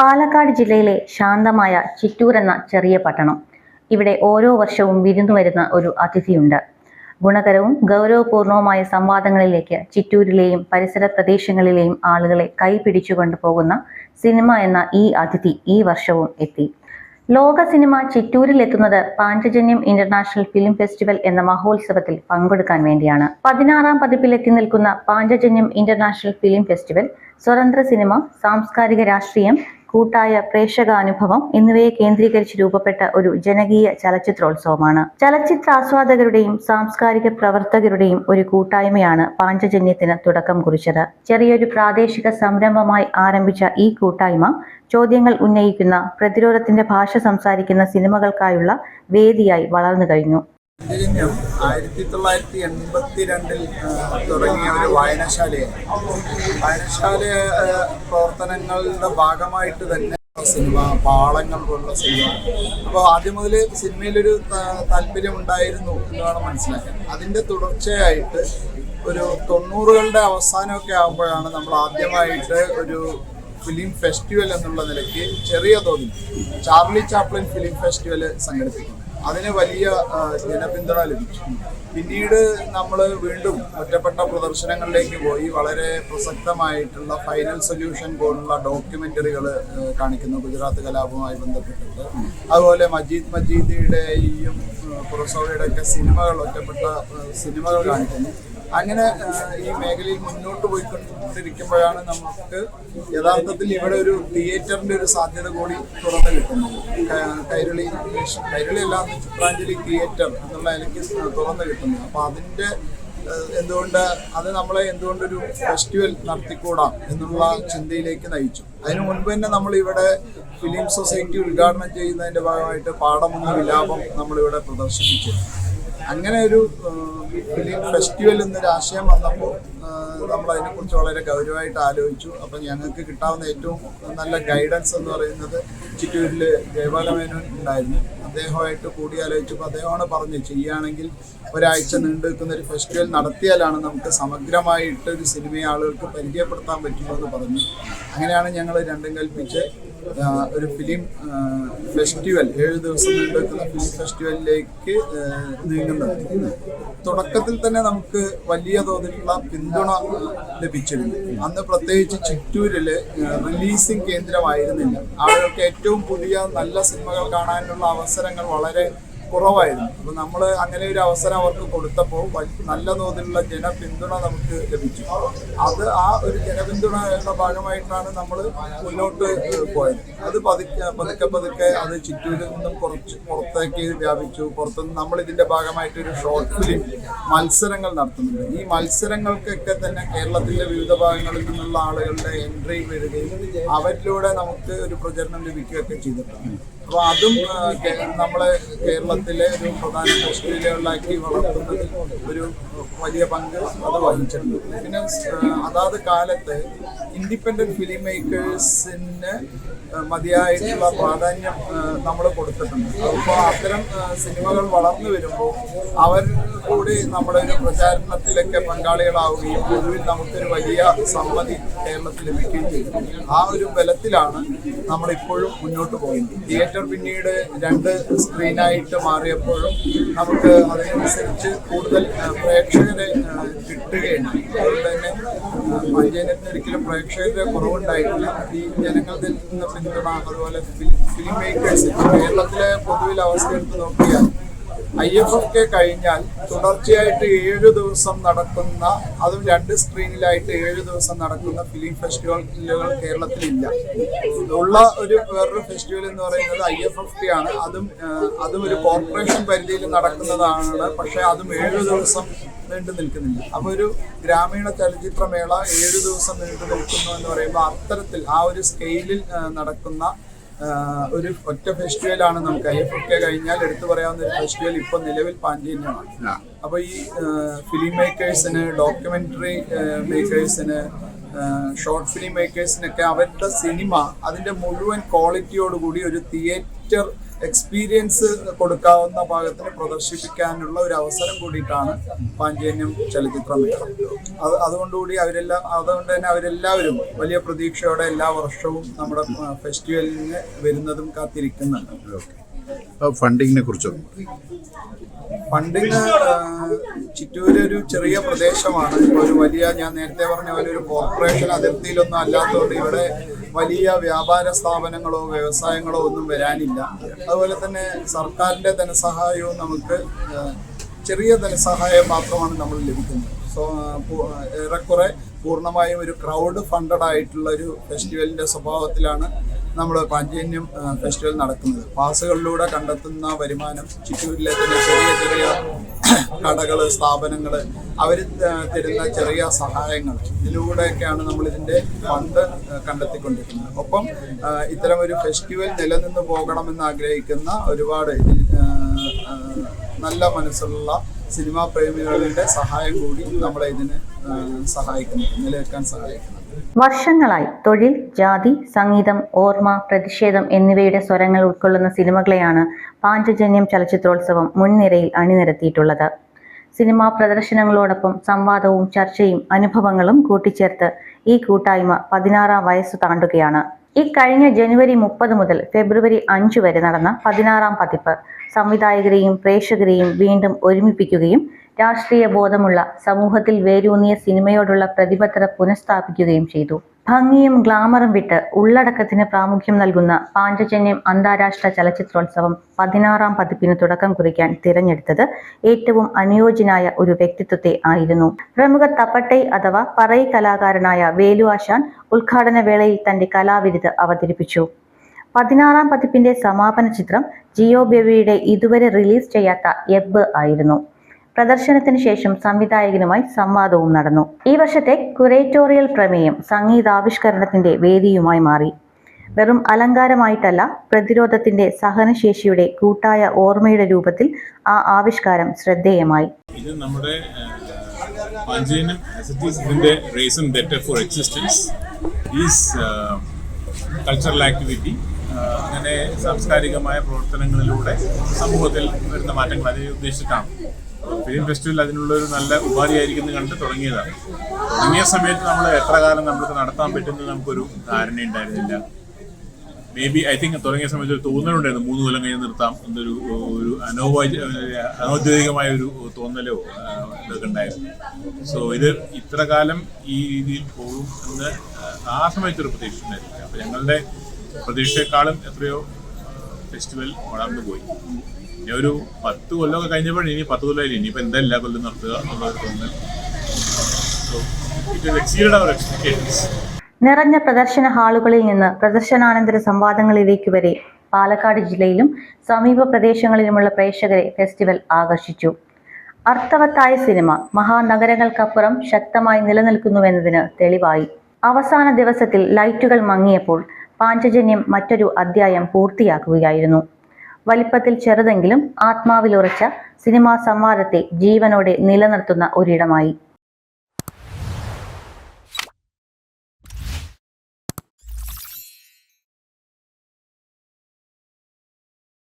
പാലക്കാട് ജില്ലയിലെ ശാന്തമായ ചിറ്റൂർ എന്ന ചെറിയ പട്ടണം. ഇവിടെ ഓരോ വർഷവും വിരുന്നു വരുന്ന ഒരു അതിഥിയുണ്ട്. ഗുണകരവും ഗൗരവപൂർണവുമായ സംവാദങ്ങളിലേക്ക് ചിറ്റൂരിലെയും പരിസര പ്രദേശങ്ങളിലെയും ആളുകളെ കൈപിടിച്ചുകൊണ്ടു പോകുന്ന സിനിമ എന്ന ഈ അതിഥി ഈ വർഷവും എത്തി. ലോക സിനിമ ചിറ്റൂരിൽ എത്തുന്നത് പാഞ്ചജന്യം ഇന്റർനാഷണൽ ഫിലിം ഫെസ്റ്റിവൽ എന്ന മഹോത്സവത്തിൽ പങ്കെടുക്കാൻ വേണ്ടിയാണ്. 16ാം പതിപ്പിൽ എത്തി നിൽക്കുന്ന പാഞ്ചജന്യം ഇന്റർനാഷണൽ ഫിലിം ഫെസ്റ്റിവൽ സ്വതന്ത്ര സിനിമ, സാംസ്കാരിക രാഷ്ട്രീയം, കൂട്ടായ പ്രേക്ഷകാനുഭവം എന്നിവയെ കേന്ദ്രീകരിച്ച് രൂപപ്പെട്ട ഒരു ജനകീയ ചലച്ചിത്രോത്സവമാണ്. ചലച്ചിത്രാസ്വാദകരുടെയും സാംസ്കാരിക പ്രവർത്തകരുടെയും ഒരു കൂട്ടായ്മയാണ് പാഞ്ചജന്യത്തിന് തുടക്കം കുറിച്ചത്. ചെറിയൊരു പ്രാദേശിക സംരംഭമായി ആരംഭിച്ച ഈ കൂട്ടായ്മ ചോദ്യങ്ങൾ ഉന്നയിക്കുന്ന, പ്രതിരോധത്തിന്റെ ഭാഷ സംസാരിക്കുന്ന സിനിമകൾക്കായുള്ള വേദിയായി വളർന്നു കഴിഞ്ഞു. 1982 തുടങ്ങിയ ഒരു വായനശാലയാണ്. വായനശാല പ്രവർത്തനങ്ങളുടെ ഭാഗമായിട്ട് തന്നെ സിനിമ, പാളങ്ങൾ പോലുള്ള സിനിമ. അപ്പോൾ ആദ്യം മുതൽ സിനിമയിലൊരു താല്പര്യം ഉണ്ടായിരുന്നു എന്ന് വേണം മനസ്സിലാക്കാൻ. അതിൻ്റെ തുടർച്ചയായിട്ട് ഒരു 90കളുടെ അവസാനമൊക്കെ ആകുമ്പോഴാണ് നമ്മൾ ആദ്യമായിട്ട് ഒരു ഫിലിം ഫെസ്റ്റിവൽ എന്നുള്ള നിലയ്ക്ക് ചെറിയ തോതിൽ ചാർലി ചാപ്ലിൻ ഫിലിം ഫെസ്റ്റിവൽ സംഘടിപ്പിക്കുന്നു. അതിന് വലിയ ജനപിന്തുണ ലഭിച്ചു. പിന്നീട് നമ്മൾ വീണ്ടും ഒറ്റപ്പെട്ട പ്രദർശനങ്ങളിലേക്ക് പോയി വളരെ പ്രസക്തമായിട്ടുള്ള ഫൈനൽ സൊല്യൂഷൻ പോലുള്ള ഡോക്യുമെൻ്ററികൾ കാണിക്കുന്നു, ഗുജറാത്ത് കലാപവുമായി ബന്ധപ്പെട്ടിട്ട്. അതുപോലെ മജീദിയുടെയും പുറസോവയുടെ ഒക്കെ സിനിമകൾ, ഒറ്റപ്പെട്ട സിനിമകൾ കാണിക്കുന്നു. അങ്ങനെ ഈ മേഖലയിൽ മുന്നോട്ട് പോയിക്കൊണ്ടിരിക്കുമ്പോഴാണ് നമുക്ക് യഥാർത്ഥത്തിൽ ഇവിടെ ഒരു തിയേറ്ററിൻ്റെ ഒരു സാധ്യത കൂടി തുറന്നു കിട്ടുന്നത്. കൈരളിയല്ല, ചിത്രാഞ്ജലി തിയേറ്റർ എന്നുള്ള നിലയ്ക്ക് തുറന്നു കിട്ടുന്നത്. അപ്പോൾ അതിൻ്റെ അത് നമ്മളെ എന്തുകൊണ്ടൊരു ഫെസ്റ്റിവൽ നടത്തിക്കൂടാം എന്നുള്ള ചിന്തയിലേക്ക് നയിച്ചു. അതിനു മുൻപ് തന്നെ നമ്മളിവിടെ ഫിലിം സൊസൈറ്റി ഉദ്ഘാടനം ചെയ്യുന്നതിൻ്റെ ഭാഗമായിട്ട് പാടമൊന്ന് വിലാപം നമ്മളിവിടെ പ്രദർശിപ്പിച്ചു. അങ്ങനെ ഒരു ഫിലിം ഫെസ്റ്റിവൽ എന്നൊരു ആശയം വന്നപ്പോൾ നമ്മൾ അതിനെക്കുറിച്ച് വളരെ ഗൗരവമായിട്ട് ആലോചിച്ചു. അപ്പം ഞങ്ങൾക്ക് കിട്ടാവുന്ന ഏറ്റവും നല്ല ഗൈഡൻസ് എന്ന് പറയുന്നത് ചിറ്റൂരിൽ ജയബാലമേനോൻ ഉണ്ടായിരുന്നു. അദ്ദേഹമായിട്ട് കൂടിയാലോചിച്ചപ്പോൾ അദ്ദേഹമാണ് പറഞ്ഞു, ചെയ്യുകയാണെങ്കിൽ ഒരാഴ്ച നീണ്ടു നിൽക്കുന്ന ഒരു ഫെസ്റ്റിവൽ നടത്തിയാലാണ് നമുക്ക് സമഗ്രമായിട്ട് ഒരു സിനിമയെ ആളുകൾക്ക് പരിചയപ്പെടുത്താൻ പറ്റുമെന്ന് പറഞ്ഞു. അങ്ങനെയാണ് ഞങ്ങൾ രണ്ടും കൽപ്പിച്ച് ഒരു ഫിലിം ഫെസ്റ്റിവൽ, 7 ദിവസം നീണ്ടു നിൽക്കുന്ന ഫിലിം ഫെസ്റ്റിവലിലേക്ക് നീങ്ങുന്നത്. തുടക്കത്തിൽ തന്നെ നമുക്ക് വലിയ തോതിലുള്ള പിന്തുണ ലഭിച്ചിരുന്നു. അന്ന് പ്രത്യേകിച്ച് ചിറ്റൂരിൽ റിലീസിംഗ് കേന്ദ്രമായിരുന്നില്ല. ആളുകൾക്ക് ഏറ്റവും പുതിയ നല്ല സിനിമകൾ കാണാനുള്ള അവസരങ്ങൾ വളരെ കുറവായിരുന്നു. അപ്പോൾ നമ്മൾ അങ്ങനെ ഒരു അവസരം അവർക്ക് കൊടുത്തപ്പോൾ നല്ല തോതിലുള്ള ജനപിന്തുണ നമുക്ക് ലഭിച്ചു. ആ ഒരു ജനപിന്തുണയുടെ ഭാഗമായിട്ടാണ് നമ്മൾ മുന്നോട്ട് പോയത്. അത് പതുക്കെ അത് ചിറ്റൂരിൽ നിന്നും കുറച്ച് പുറത്തേക്ക് വ്യാപിച്ചു. പുറത്തുനിന്ന് നമ്മൾ ഇതിൻ്റെ ഭാഗമായിട്ടൊരു ഷോർട്ട് ഫിലിം മത്സരങ്ങൾ നടത്തുന്നുണ്ട്. ഈ മത്സരങ്ങൾക്കൊക്കെ തന്നെ കേരളത്തിൻ്റെ വിവിധ ഭാഗങ്ങളിൽ നിന്നുള്ള ആളുകളുടെ എൻട്രി വരികയും അവരിലൂടെ നമുക്ക് ഒരു പ്രചരണം ലഭിക്കുകയൊക്കെ ചെയ്തിട്ടുണ്ട്. അപ്പോൾ അതും നമ്മളെ കേരളത്തിലെ ഒരു പ്രധാന ഫെസ്റ്റിവലുകളിലാക്കി വളർത്തുന്നതിൽ ഒരു വലിയ പങ്ക് അത് വഹിച്ചിട്ടുണ്ട്. പിന്നെ അതാത് കാലത്ത് ഇൻഡിപെൻഡൻറ്റ് ഫിലിം മേക്കേഴ്സിന് മതിയായിട്ടുള്ള പ്രാധാന്യം നമ്മൾ കൊടുത്തിട്ടുണ്ട്. അപ്പോൾ അത്തരം സിനിമകൾ വളർന്നു വരുമ്പോൾ അവർ കൂടി നമ്മുടെ ഒരു പ്രചാരണത്തിലൊക്കെ പങ്കാളികളാവുകയും പൊതുവിൽ നമുക്കൊരു വലിയ സമ്മതി കേരളത്തിൽ ലഭിക്കുകയും ചെയ്തു. ആ ഒരു ബലത്തിലാണ് നമ്മളിപ്പോഴും മുന്നോട്ട് പോകുന്നത്. തിയേറ്റർ പിന്നീട് 2 സ്ക്രീനായിട്ട് മാറിയപ്പോഴും നമുക്ക് അതിനനുസരിച്ച് കൂടുതൽ പ്രേക്ഷകരെ കിട്ടുകയുണ്ട്. അതുകൊണ്ട് തന്നെ പാഞ്ചജന്യത്തിന് ഒരിക്കലും പ്രേക്ഷകരുടെ കുറവുണ്ടായിട്ടില്ല. ഈ ജനങ്ങളിൽ നിന്ന് പിന്തുണ, അതുപോലെ ഫിലിം മേക്കേഴ്സ് കേരളത്തിലെ പൊതുവിൽ അവസ്ഥ എടുത്ത് നോക്കിയാൽ IFFK കഴിഞ്ഞാൽ തുടർച്ചയായിട്ട് 7 ദിവസം നടക്കുന്ന, അതും 2 സ്ക്രീനിലായിട്ട് 7 ദിവസം നടക്കുന്ന ഫിലിം ഫെസ്റ്റിവലുകൾ കേരളത്തിലില്ല. ഉള്ള വേറൊരു ഫെസ്റ്റിവൽ എന്ന് പറയുന്നത് IFFK ആണ്. അതും ഒരു കോർപ്പറേഷൻ പരിധിയിൽ നടക്കുന്നതാണ്. പക്ഷേ അതും 7 ദിവസം നീണ്ടു നിൽക്കുന്നില്ല. അപ്പോൾ ഒരു ഗ്രാമീണ ചലച്ചിത്രമേള 7 ദിവസം നീണ്ടു നിൽക്കുന്നു എന്ന് പറയുമ്പോൾ അത്തരത്തിൽ ആ ഒരു സ്കെയിലിൽ നടക്കുന്ന ഒരു ഒറ്റ ഫെസ്റ്റിവലാണ് നമുക്ക്. IFFK കഴിഞ്ഞാൽ എടുത്തു പറയാവുന്ന ഒരു ഫെസ്റ്റിവൽ ഇപ്പോൾ നിലവിൽ പാഞ്ചജന്യമാണ്. അപ്പോൾ ഈ ഫിലിം മേക്കേഴ്സിന്, ഡോക്യുമെൻ്ററി മേക്കേഴ്സിന്, ഷോർട്ട് ഫിലിം മേക്കേഴ്സിനൊക്കെ അവരുടെ സിനിമ അതിൻ്റെ മുഴുവൻ ക്വാളിറ്റിയോടുകൂടി ഒരു തിയേറ്റർ എക്സ്പീരിയൻസ് കൊടുക്കാവുന്ന ഭാഗത്തിന് പ്രദർശിപ്പിക്കാനുള്ള ഒരു അവസരം കൂടിയിട്ടാണ് പാഞ്ചജന്യം ചലച്ചിത്രമേള. അതുകൊണ്ട് തന്നെ അവരെല്ലാവരും വലിയ പ്രതീക്ഷയോടെ എല്ലാ വർഷവും നമ്മുടെ ഫെസ്റ്റിവലിന് വരുന്നതും കാത്തിരിക്കുന്നുണ്ട്. ഫണ്ടിങ്ങിനെ കുറിച്ചോ? ഫണ്ടിങ് ചിറ്റൂര് ഒരു ചെറിയ പ്രദേശമാണ്. ഒരു വലിയ, ഞാൻ നേരത്തെ പറഞ്ഞ പോലെ ഒരു കോർപ്പറേഷൻ അതിർത്തിയിലൊന്നും അല്ലാത്തതുകൊണ്ട് ഇവിടെ വലിയ വ്യാപാര സ്ഥാപനങ്ങളോ വ്യവസായങ്ങളോ ഒന്നും വരാനില്ല. അതുപോലെ തന്നെ സർക്കാരിൻ്റെ ധനസഹായവും നമുക്ക് ചെറിയ ധനസഹായം മാത്രമാണ് നമ്മൾ ലഭിക്കുന്നത്. ഏറെക്കുറെ പൂർണ്ണമായും ഒരു ക്രൗഡ് ഫണ്ടഡ് ആയിട്ടുള്ള ഒരു ഫെസ്റ്റിവലിൻ്റെ സ്വഭാവത്തിലാണ് നമ്മൾ പാഞ്ചജന്യം ഫെസ്റ്റിവൽ നടക്കുന്നത്. പാസുകളിലൂടെ കണ്ടെത്തുന്ന വരുമാനം, ചിറ്റൂരിലെ തന്നെ ചെറിയ ചെറിയ കടകൾ, സ്ഥാപനങ്ങൾ, അവർ തരുന്ന ചെറിയ സഹായങ്ങൾ, ഇതിലൂടെയൊക്കെയാണ് നമ്മളിതിൻ്റെ ഫണ്ട് കണ്ടെത്തിക്കൊണ്ടിരിക്കുന്നത്. ഒപ്പം ഇത്തരം ഒരു ഫെസ്റ്റിവൽ നിലനിന്ന് പോകണമെന്ന് ആഗ്രഹിക്കുന്ന ഒരുപാട് നല്ല മനസ്സുള്ള സിനിമാ പ്രേമികളുടെ സഹായം കൂടി നമ്മളെ ഇതിന് സഹായിക്കുന്നുണ്ട്, നിലനിൽക്കാൻ സഹായിക്കുന്നു. വർഷങ്ങളായി തൊഴിൽ, ജാതി, സംഗീതം, ഓർമ്മ, പ്രതിഷേധം എന്നിവയുടെ സ്വരങ്ങൾ ഉൾക്കൊള്ളുന്ന സിനിമകളെയാണ് പാഞ്ചജന്യം ചലച്ചിത്രോത്സവം മുൻനിരയിൽ അണിനിരത്തിയിട്ടുള്ളത്. സിനിമാ പ്രദർശനങ്ങളോടൊപ്പം സംവാദവും ചർച്ചയും അനുഭവങ്ങളും കൂട്ടിച്ചേർത്ത് ഈ കൂട്ടായ്മ 16ാം വയസ്സു താണ്ടുകയാണ്. ഇക്കഴിഞ്ഞ ജനുവരി 30 മുതൽ ഫെബ്രുവരി 5 വരെ നടന്ന 16ാം പതിപ്പ് സംവിധായകരെയും പ്രേക്ഷകരെയും വീണ്ടും ഒരുമിപ്പിക്കുകയും രാഷ്ട്രീയ ബോധമുള്ള, സമൂഹത്തിൽ വേരൂന്നിയ സിനിമയോടുള്ള പ്രതിബദ്ധത പുനഃസ്ഥാപിക്കുകയും ചെയ്തു. ഭംഗിയും ഗ്ലാമറും വിട്ട് ഉള്ളടക്കത്തിന് പ്രാമുഖ്യം നൽകുന്ന പാഞ്ചജന്യം അന്താരാഷ്ട്ര ചലച്ചിത്രോത്സവം 16ാം പതിപ്പിന് തുടക്കം കുറിക്കാൻ തിരഞ്ഞെടുത്തത് ഏറ്റവും അനുയോജ്യനായ ഒരു വ്യക്തിത്വത്തെ ആയിരുന്നു. പ്രമുഖ തപ്പട്ടൈ അഥവാ പറൈ കലാകാരനായ വേലു ആശാൻ ഉദ്ഘാടന വേളയിൽ തന്റെ കലാവിരുത് അവതരിപ്പിച്ചു. 16ാം പതിപ്പിന്റെ സമാപന ചിത്രം ജിയോ ബേബിയുടെ ഇതുവരെ റിലീസ് ചെയ്യാത്ത എബ്ബ് ആയിരുന്നു. പ്രദർശനത്തിന് ശേഷം സംവിധായകനുമായി സംവാദവും നടന്നു. ഈ വർഷത്തെ കുറേറ്റോറിയൽ പ്രമേയം സംഗീതാവിഷ്കരണത്തിന്റെ വേദിയുമായി മാറി. വെറും അലങ്കാരമായിട്ടല്ല, പ്രതിരോധത്തിന്റെ, സഹനശേഷിയുടെ കൂട്ടായ ഓർമ്മയുടെ രൂപത്തിൽ ആ ആവിഷ്കാരം ശ്രദ്ധേയമായി. ഇത് നമ്മുടെ പാഞ്ചജന്യം ഇതിന്റെ reason better for existence is cultural activity. അങ്ങനെ സാംസ്കാരികമായ പ്രവർത്തനങ്ങളിലൂടെ സമൂഹത്തിൽ വരുന്ന മാറ്റങ്ങൾ അതിനെ ഉദ്ദേശിച്ചിട്ടാണ്. ഫിലിം ഫെസ്റ്റിവൽ അതിനുള്ളൊരു നല്ല ഉപാധിയായിരിക്കും കണ്ട് തുടങ്ങിയതാണ്. തുടങ്ങിയ സമയത്ത് നമ്മൾ എത്ര കാലം നമ്മൾക്ക് നടത്താൻ പറ്റുന്നത് നമുക്കൊരു ധാരണയുണ്ടായിരുന്നില്ല. മേ ബി ഐ തിങ്ക് തുടങ്ങിയ സമയത്ത് ഒരു തോന്നലുണ്ടായിരുന്നു 3 കൊല്ലം കഴിഞ്ഞ് നിർത്താം എന്നൊരു അനൗദ്യോഗികമായ ഒരു തോന്നലോ ഇതൊക്കെ ഉണ്ടായിരുന്നു. സോ ഇത് ഇത്ര കാലം ഈ രീതിയിൽ പോകും എന്ന് ആ സമയത്തൊരു പ്രതീക്ഷ ഉണ്ടായിരുന്നില്ല. അപ്പോൾ ഞങ്ങളുടെ പ്രതീക്ഷയെക്കാളും എത്രയോ ഫെസ്റ്റിവൽ വളർന്നു പോയി. ഇനി ഒരു 10 കൊല്ലമൊക്കെ കഴിഞ്ഞപ്പോൾ ഇനി 10 കൊല്ലമായില്ല, ഇനിയിപ്പോൾ എന്താ എല്ലാ കൊല്ലം നടത്തുക എന്നുള്ളൊരു തോന്നൽ. So it has exceeded our expectations. നിറഞ്ഞ പ്രദർശന ഹാളുകളിൽ നിന്ന് പ്രദർശനാനന്തര സംവാദങ്ങളിലേക്ക് വരെ പാലക്കാട് ജില്ലയിലും സമീപ പ്രദേശങ്ങളിലുമുള്ള പ്രേക്ഷകരെ ഫെസ്റ്റിവൽ ആകർഷിച്ചു. അർത്ഥവത്തായ സിനിമ മഹാനഗരങ്ങൾക്കപ്പുറം ശക്തമായി നിലനിൽക്കുന്നുവെന്നതിന് തെളിവായി. അവസാന ദിവസത്തിൽ ലൈറ്റുകൾ മങ്ങിയപ്പോൾ പാഞ്ചജന്യം മറ്റൊരു അധ്യായം പൂർത്തിയാക്കുകയായിരുന്നു. വലിപ്പത്തിൽ ചെറുതെങ്കിലും ആത്മാവിലുറച്ച സിനിമാ സംവാദത്തെ ജീവനോടെ നിലനിർത്തുന്ന ഒരിടമായി.